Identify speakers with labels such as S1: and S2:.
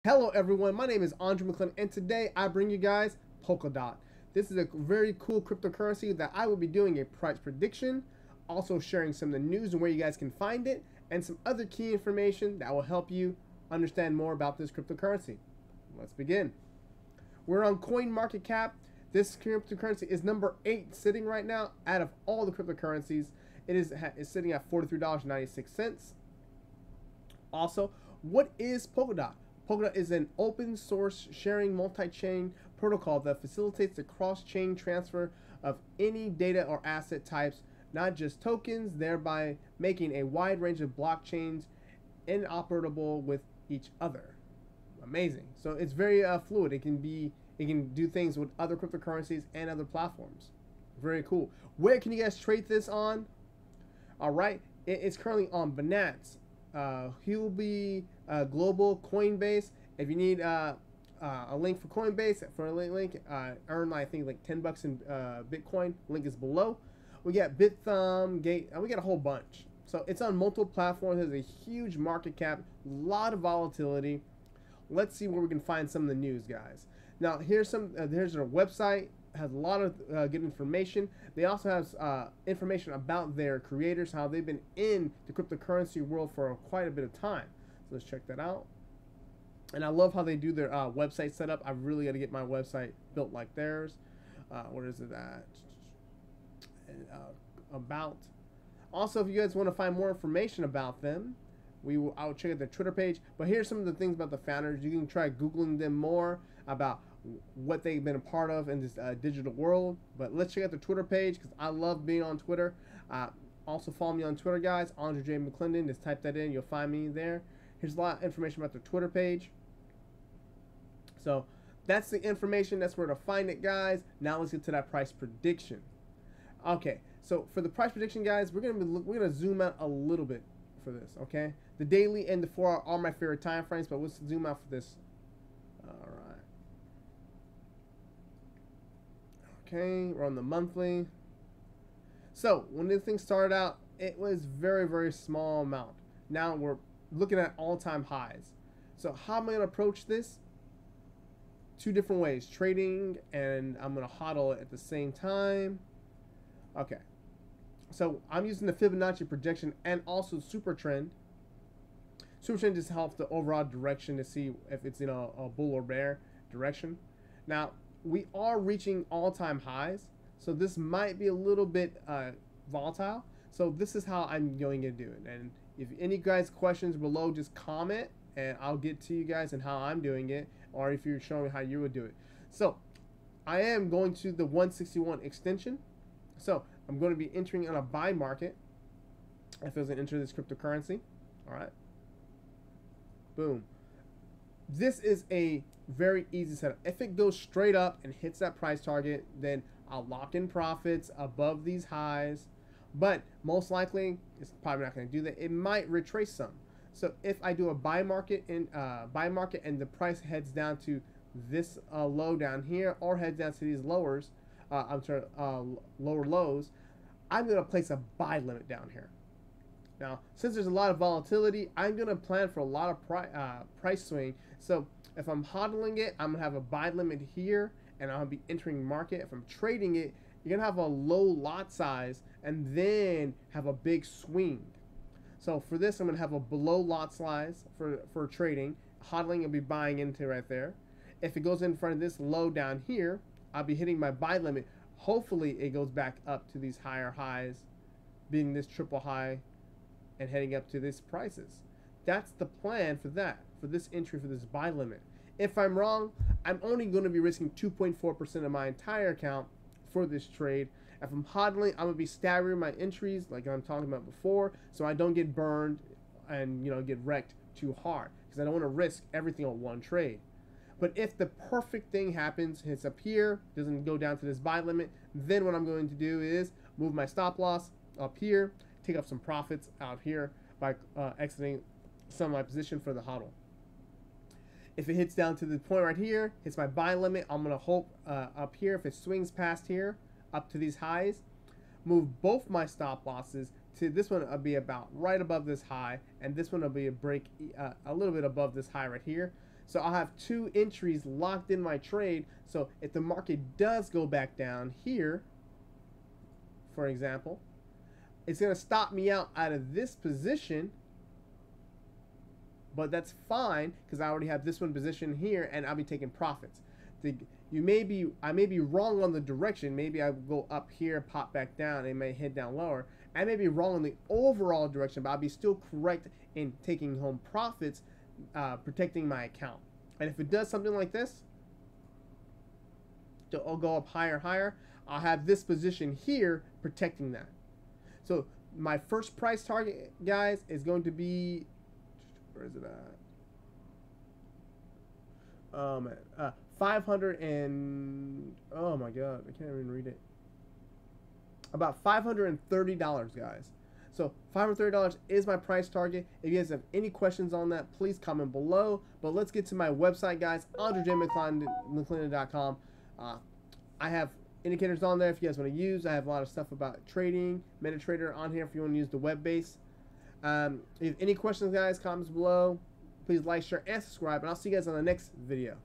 S1: Hello everyone, my name is Andre McClellan and today I bring you guys Polkadot. This is a very cool cryptocurrency that I will be doing a price prediction, also sharing some of the news and where you guys can find it, and some other key information that will help you understand more about this cryptocurrency. Let's begin. We're on CoinMarketCap. This cryptocurrency is number 8 sitting right now out of all the cryptocurrencies. It is sitting at $43.96. Also, what is Polkadot? Polkadot is an open source sharing multi-chain protocol that facilitates the cross-chain transfer of any data or asset types, not just tokens, thereby making a wide range of blockchains interoperable with each other. Amazing. So it's very fluid. It can do things with other cryptocurrencies and other platforms. Very cool. Where can you guys trade this on? All right, it's currently on Binance, Huobi, Global, Coinbase. If you need a link for Coinbase, for a link, earn I think like $10 in Bitcoin. Link is below. We got Bithumb, Gate, and we got a whole bunch. So it's on multiple platforms. There's a huge market cap, a lot of volatility. Let's see where we can find some of the news, guys. Now here's their website. Has a lot of good information. They also have information about their creators, how they've been in the cryptocurrency world for quite a bit of time. So let's check that out. And I love how they do their website setup. I really got to get my website built like theirs. What is it at? About. Also, if you guys want to find more information about them, I'll check out their Twitter page. But here's some of the things about the founders. You can try Googling them more about what they've been a part of in this digital world. But let's check out the Twitter page because I love being on Twitter. Also follow me on Twitter, guys. Andre J. McClendon. Just type that in. You'll find me there. Here's a lot of information about the Twitter page. So that's the information. That's where to find it, guys. Now let's get to that price prediction. Okay, so for the price prediction, guys, we're gonna zoom out a little bit for this. Okay, the daily and the 4 hour are my favorite time frames, but let's zoom out for this. All right. Okay, we're on the monthly. So when this thing started out, it was very small amount. Now we're looking at all-time highs. So how am I gonna approach this? 2 different ways: trading, and I'm gonna hodl it at the same time. Okay, so I'm using the Fibonacci projection and also Super Trend. Super Trend just helps the overall direction to see if it's in a bull or bear direction. Now we are reaching all-time highs, so this might be a little bit volatile. So this is how I'm going to do it. And if any guys questions below, just comment and I'll get to you guys and how I'm doing it, or if you're showing how you would do it. So I am going to the 161 extension. So I'm going to be entering on a buy market if I was to enter this cryptocurrency. All right. Boom. This is a very easy setup. If it goes straight up and hits that price target, then I'll lock in profits above these highs. But most likely, it's probably not going to do that. It might retrace some. So if I do a buy market and the price heads down to this low down here, or heads down to these lower lows, I'm going to place a buy limit down here. Now, since there's a lot of volatility, I'm going to plan for a lot of price swing. So if I'm hodling it, I'm going to have a buy limit here, and I'll be entering market. If I'm trading it, you're going to have a low lot size and then have a big swing. So for this, I'm going to have a below lot size for trading. Hodling, I'll be buying into right there. If it goes in front of this low down here, I'll be hitting my buy limit. Hopefully it goes back up to these higher highs, being this triple high, and heading up to these prices. That's the plan for that, for this entry, for this buy limit. If I'm wrong, I'm only going to be risking 2.4% of my entire account for this trade. If I'm hodling, I'm going to be staggering my entries like I'm talking about before, so I don't get burned and get wrecked too hard, because I don't want to risk everything on one trade. But if the perfect thing happens, hits up here, doesn't go down to this buy limit, then what I'm going to do is move my stop loss up here, take up some profits out here by exiting some of my position for the hodl. If it hits down to the point right here, hits my buy limit, I'm going to hope up here, if it swings past here, up to these highs, move both my stop losses to this one. Will be about right above this high, and this one will be a break a little bit above this high right here. So I'll have 2 entries locked in my trade. So if the market does go back down here, for example, it's going to stop me out of this position. But that's fine because I already have this one position here and I'll be taking profits. I may be wrong on the direction. Maybe I will go up here, pop back down, and it may head down lower. I may be wrong on the overall direction, but I'll be still correct in taking home profits, protecting my account. And if it does something like this, I'll go up higher. I'll have this position here protecting that. So my first price target, guys, is going to be, where is it at? 500 and, oh my god, I can't even read it. About $530, guys. So $530 is my price target. If you guys have any questions on that, please comment below. But let's get to my website, guys, AndreJMcClendon.com. I have indicators on there if you guys want to use. I have a lot of stuff about trading, MetaTrader on here if you want to use the web base. If you have any questions, guys, comments below. Please like, share, and subscribe. And I'll see you guys on the next video.